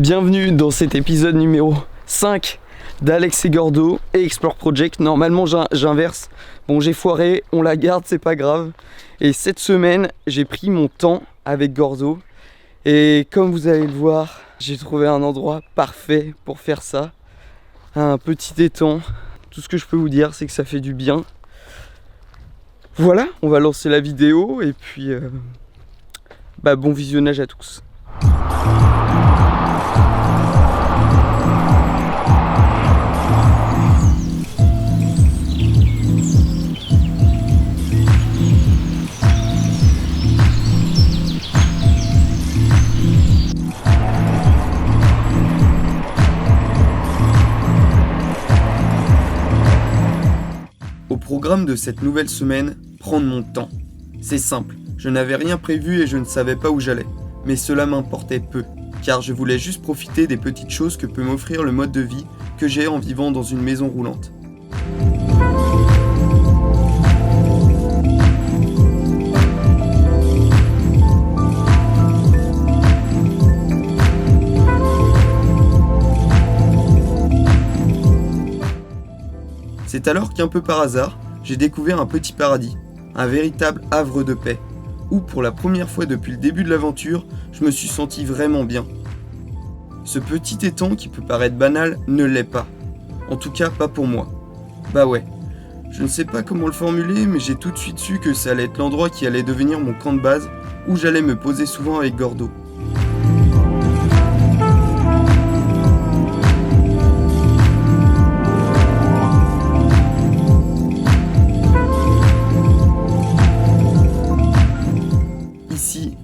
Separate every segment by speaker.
Speaker 1: Bienvenue dans cet épisode numéro 5 d'Alex et Gordo et Explore Project. Normalement j'inverse, bon j'ai foiré, on la garde, c'est pas grave. Et cette semaine j'ai pris mon temps avec Gordo. Et comme vous allez le voir, j'ai trouvé un endroit parfait pour faire ça. Un petit étang. Tout ce que je peux vous dire c'est que ça fait du bien. Voilà, on va lancer la vidéo et puis bon visionnage à tous. Au programme de cette nouvelle semaine, prendre mon temps. C'est simple, je n'avais rien prévu et je ne savais pas où j'allais. Mais cela m'importait peu, car je voulais juste profiter des petites choses que peut m'offrir le mode de vie que j'ai en vivant dans une maison roulante. C'est alors qu'un peu par hasard, j'ai découvert un petit paradis, un véritable havre de paix, où pour la première fois depuis le début de l'aventure, je me suis senti vraiment bien. Ce petit étang qui peut paraître banal ne l'est pas, en tout cas pas pour moi. Bah ouais, je ne sais pas comment le formuler, mais j'ai tout de suite su que ça allait être l'endroit qui allait devenir mon camp de base, où j'allais me poser souvent avec Gordo.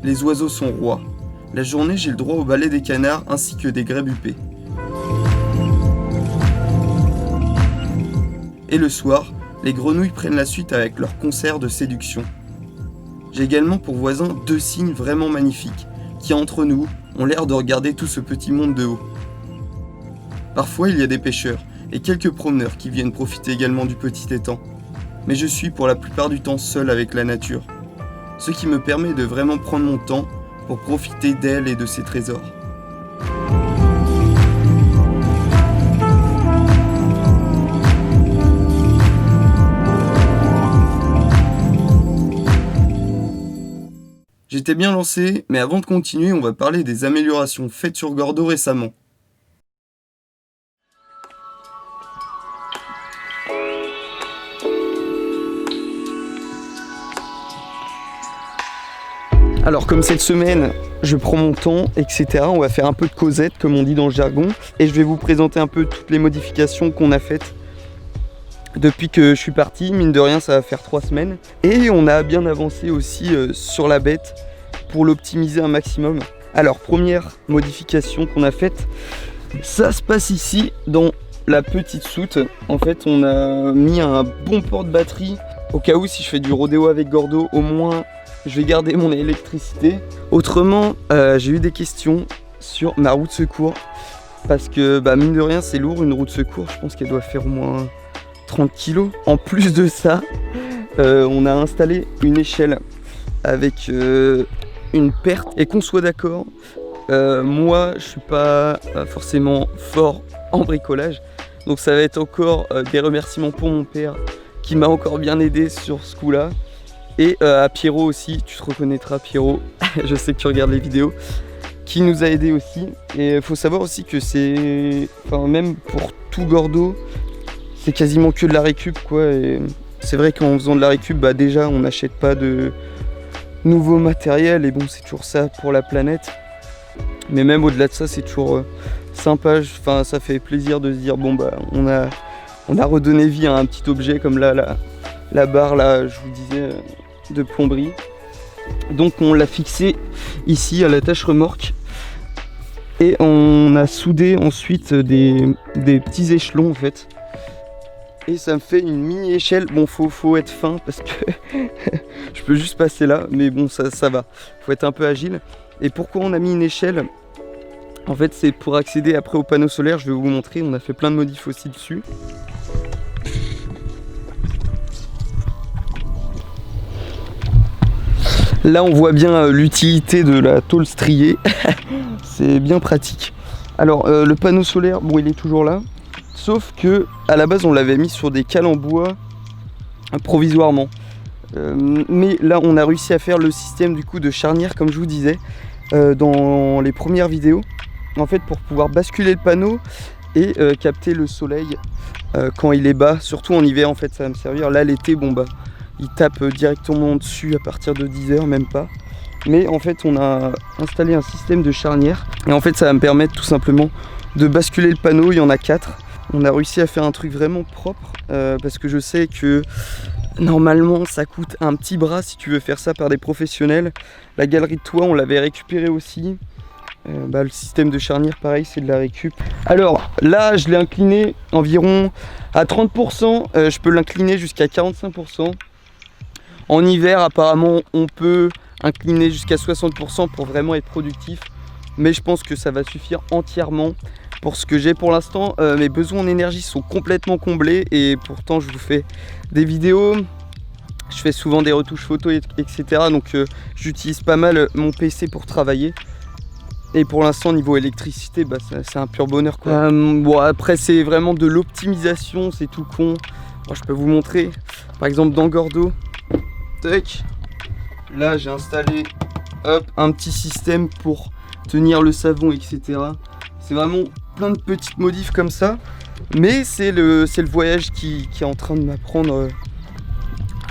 Speaker 1: Les oiseaux sont rois. La journée, j'ai le droit au balai des canards ainsi que des grébupés. Et le soir, les grenouilles prennent la suite avec leur concert de séduction. J'ai également pour voisins 2 cygnes vraiment magnifiques, qui entre nous ont l'air de regarder tout ce petit monde de haut. Parfois, il y a des pêcheurs et quelques promeneurs qui viennent profiter également du petit étang. Mais je suis pour la plupart du temps seul avec la nature. Ce qui me permet de vraiment prendre mon temps pour profiter d'elle et de ses trésors. J'étais bien lancé, mais avant de continuer, on va parler des améliorations faites sur Gordo récemment. Alors comme cette semaine, je prends mon temps, etc. On va faire un peu de causette, comme on dit dans le jargon. Et je vais vous présenter un peu toutes les modifications qu'on a faites depuis que je suis parti. Mine de rien, ça va faire 3 semaines. Et on a bien avancé aussi sur la bête pour l'optimiser un maximum. Alors première modification qu'on a faite, ça se passe ici dans la petite soute. En fait, on a mis un bon port de batterie. Au cas où si je fais du rodéo avec Gordo, au moins je vais garder mon électricité. Autrement, j'ai eu des questions sur ma roue de secours. Parce que mine de rien c'est lourd une roue de secours. Je pense qu'elle doit faire au moins 30 kg. En plus de ça, on a installé une échelle avec une perte. Et qu'on soit d'accord, moi je suis pas forcément fort en bricolage. Donc ça va être encore des remerciements pour mon père qui m'a encore bien aidé sur ce coup là. Et à Pierrot aussi, tu te reconnaîtras Pierrot, je sais que tu regardes les vidéos, qui nous a aidé aussi. Et il faut savoir aussi que c'est, même pour tout Gordo, c'est quasiment que de la récup quoi. Et c'est vrai qu'en faisant de la récup, déjà on n'achète pas de nouveau matériel et bon c'est toujours ça pour la planète. Mais même au-delà de ça c'est toujours sympa, ça fait plaisir de se dire on a redonné vie à un petit objet comme là, la barre là, je vous disais, de plomberie. Donc on l'a fixé ici à l'attache remorque et on a soudé ensuite des petits échelons en fait. Et ça me fait une mini échelle. Bon faut être fin parce que je peux juste passer là, mais bon ça va. Faut être un peu agile. Et pourquoi on a mis une échelle? En fait c'est pour accéder après au panneau solaire, je vais vous montrer, on a fait plein de modifs aussi dessus. Là on voit bien l'utilité de la tôle striée, c'est bien pratique. Alors le panneau solaire, bon il est toujours là, sauf que à la base on l'avait mis sur des cales en bois provisoirement. Mais là on a réussi à faire le système du coup de charnière comme je vous disais dans les premières vidéos. En fait pour pouvoir basculer le panneau et capter le soleil quand il est bas, surtout en hiver en fait ça va me servir. Là l'été bon bah il tape directement dessus à partir de 10 h, même pas. Mais en fait on a installé un système de charnière et en fait ça va me permettre tout simplement de basculer le panneau. Il y en a 4. On a réussi à faire un truc vraiment propre parce que je sais que normalement ça coûte un petit bras si tu veux faire ça par des professionnels. La galerie de toit on l'avait récupéré aussi. Le système de charnière pareil c'est de la récup. Alors là je l'ai incliné environ à 30%, je peux l'incliner jusqu'à 45%. En hiver apparemment on peut incliner jusqu'à 60% pour vraiment être productif, mais je pense que ça va suffire entièrement pour ce que j'ai pour l'instant. Mes besoins en énergie sont complètement comblés et pourtant je vous fais des vidéos, je fais souvent des retouches photos etc. Donc j'utilise pas mal mon PC pour travailler. Et pour l'instant niveau électricité bah, c'est un pur bonheur quoi. Bon après c'est vraiment de l'optimisation, c'est tout con. Moi, je peux vous montrer par exemple dans Gordo. Tac. Là j'ai installé hop, un petit système pour tenir le savon etc. C'est vraiment plein de petites modifs comme ça. Mais c'est le voyage qui est en train de m'apprendre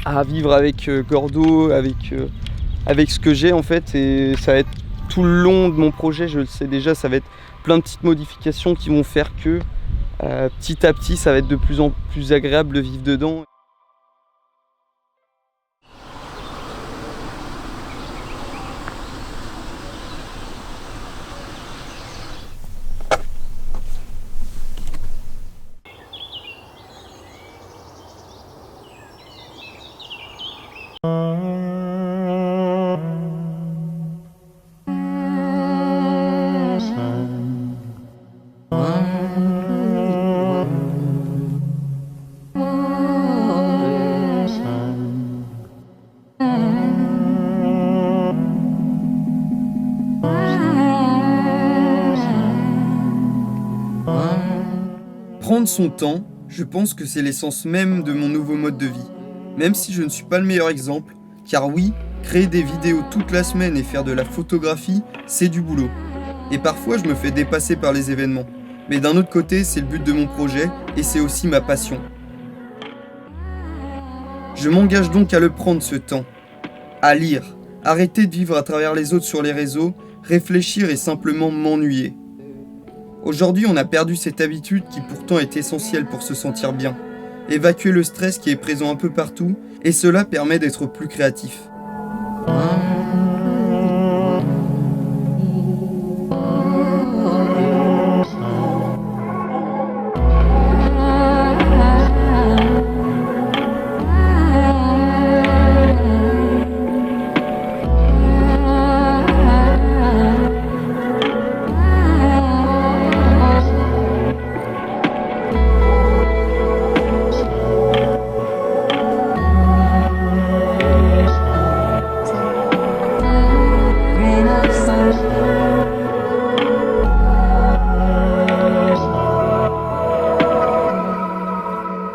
Speaker 1: à vivre avec Gordo, avec ce que j'ai en fait. Et ça va être tout le long de mon projet, je le sais déjà, ça va être plein de petites modifications qui vont faire que petit à petit ça va être de plus en plus agréable de vivre dedans. Prendre son temps, je pense que c'est l'essence même de mon nouveau mode de vie. Même si je ne suis pas le meilleur exemple, car oui, créer des vidéos toute la semaine et faire de la photographie, c'est du boulot. Et parfois je me fais dépasser par les événements. Mais d'un autre côté, c'est le but de mon projet et c'est aussi ma passion. Je m'engage donc à le prendre ce temps. À lire, arrêter de vivre à travers les autres sur les réseaux, réfléchir et simplement m'ennuyer. Aujourd'hui, on a perdu cette habitude qui pourtant est essentielle pour se sentir bien. Évacuer le stress qui est présent un peu partout, et cela permet d'être plus créatif.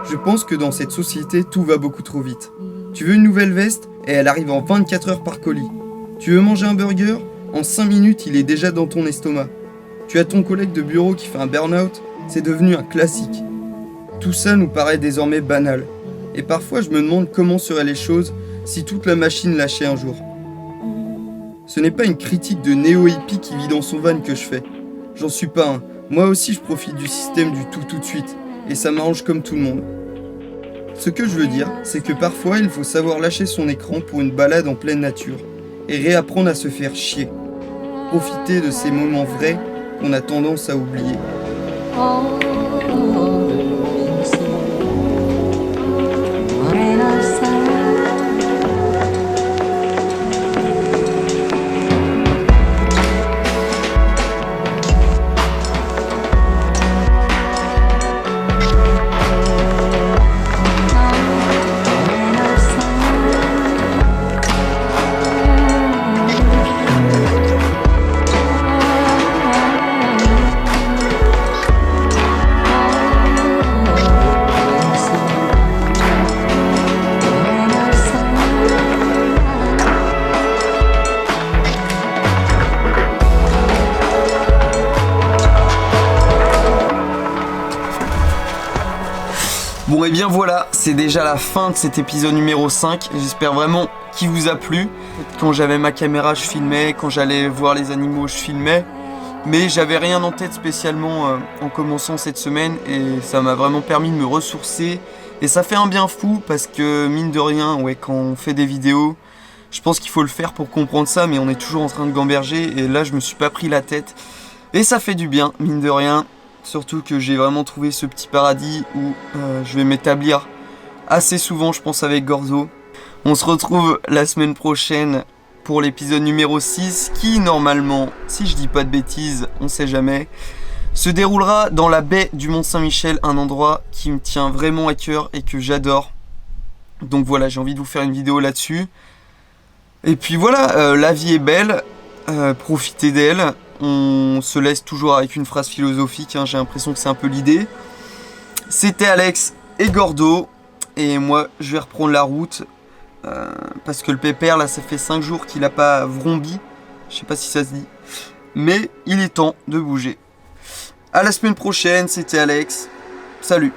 Speaker 1: Je pense que dans cette société, tout va beaucoup trop vite. Tu veux une nouvelle veste et elle arrive en 24 heures par colis. Tu veux manger un burger, en 5 minutes il est déjà dans ton estomac. Tu as ton collègue de bureau qui fait un burn-out, c'est devenu un classique. Tout ça nous paraît désormais banal. Et parfois je me demande comment seraient les choses si toute la machine lâchait un jour. Ce n'est pas une critique de néo-hippie qui vit dans son van que je fais. J'en suis pas un. Moi aussi je profite du système du tout de suite. Et ça m'arrange comme tout le monde. Ce que je veux dire, c'est que parfois il faut savoir lâcher son écran pour une balade en pleine nature et réapprendre à se faire chier. Profiter de ces moments vrais qu'on a tendance à oublier. Bon et bien voilà, c'est déjà la fin de cet épisode numéro 5. J'espère vraiment qu'il vous a plu. Quand j'avais ma caméra, je filmais. Quand j'allais voir les animaux, je filmais. Mais j'avais rien en tête spécialement en commençant cette semaine. Et ça m'a vraiment permis de me ressourcer. Et ça fait un bien fou parce que mine de rien, ouais, quand on fait des vidéos, je pense qu'il faut le faire pour comprendre ça. Mais on est toujours en train de gamberger. Et là, je me suis pas pris la tête. Et ça fait du bien, mine de rien. Surtout que j'ai vraiment trouvé ce petit paradis où je vais m'établir assez souvent, je pense, avec Gordo. On se retrouve la semaine prochaine pour l'épisode numéro 6 qui, normalement, si je dis pas de bêtises, on sait jamais, se déroulera dans la baie du Mont-Saint-Michel, un endroit qui me tient vraiment à cœur et que j'adore. Donc voilà, j'ai envie de vous faire une vidéo là-dessus. Et puis voilà, la vie est belle, profitez d'elle. On se laisse toujours avec une phrase philosophique, hein, j'ai l'impression que c'est un peu l'idée. C'était Alex et Gordo, et moi je vais reprendre la route, parce que le pépère là ça fait 5 jours qu'il a pas vrombi, je sais pas si ça se dit, mais il est temps de bouger. À la semaine prochaine, c'était Alex, salut.